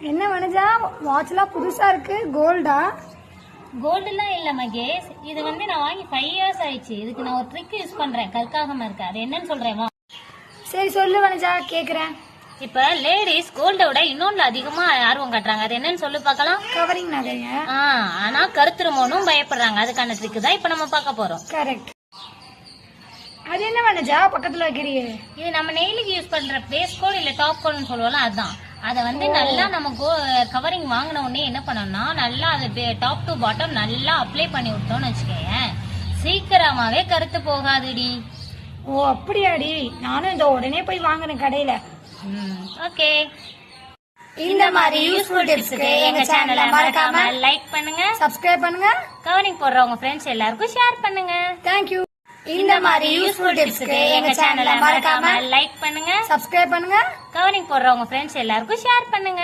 என்ன வனஜா வாட்ச்லாம் புதுசா இருக்கு? கோல்டா? கோல்டுலாம் இல்ல மகேஷ், இது வந்து நான் வாங்கி 5 இயர்ஸ் ஆயிடுச்சு. இதுக்கு நான் ஒரு ட்ரிக் யூஸ் பண்றேன், கற்காகமா இருக்கு. அது என்னன்னு சொல்றேன் வா. சரி சொல்லு வனஜா, கேக்குறேன். இப்ப லேடிஸ் கோல்ட விட இன்னொன்னு அதிகமா ஆர்வம் காட்டுறாங்க. அது என்னன்னு சொல்லி பார்க்கலாம். கவரிங் நகைங்க. ஆனா கருத்துருமோனும் பயப்படுறாங்க. அதுக்கான ட்ரிக் தான் இப்ப நம்ம பார்க்க போறோம். கரெக்ட். அது என்ன வனஜா பக்கத்துல வைக்கிறீங்க? இது நம்ம நெயிலுக்கு யூஸ் பண்ற பேஸ் கோட் இல்ல டாப் கோட்னு சொல்லுவோம்ல, அதுதான். அதை வந்து நல்லா நம்ம கவரிங் வாங்கின உடனே என்ன பண்ணோம்னா, நல்லா அது டாப் டு பாட்டம் நல்லா அப்ளை பண்ணி விட்டோம்னு வச்சுக்கோங்க, சீக்கிரமாவே கருத்து போகாதுடி. ஓ அப்படியாடி? நானும் இந்த உடனே போய் வாங்கினேன் கடையில. ஓகே. இந்த மாதிரி யூஸ்ஃபுல் டிப்ஸ்க்கு எங்க சேனலை மறக்காம லைக் பண்ணுங்க, சப்ஸ்கிரைப் பண்ணுங்க, கவரிங் போடுறவங்க ஃப்ரெண்ட்ஸ் எல்லாருக்கும் ஷேர் பண்ணுங்க. தேங்க்யூ. இந்த மாதிரி யூஸ்ஃபுல் டிப்ஸ்க்கு எங்க சேனலை மறக்காம லைக் பண்ணுங்க, சப்ஸ்கிரைப் பண்ணுங்க, கவரிங் போடுறவங்க ஃப்ரெண்ட்ஸ் எல்லாருக்கும் ஷேர் பண்ணுங்க.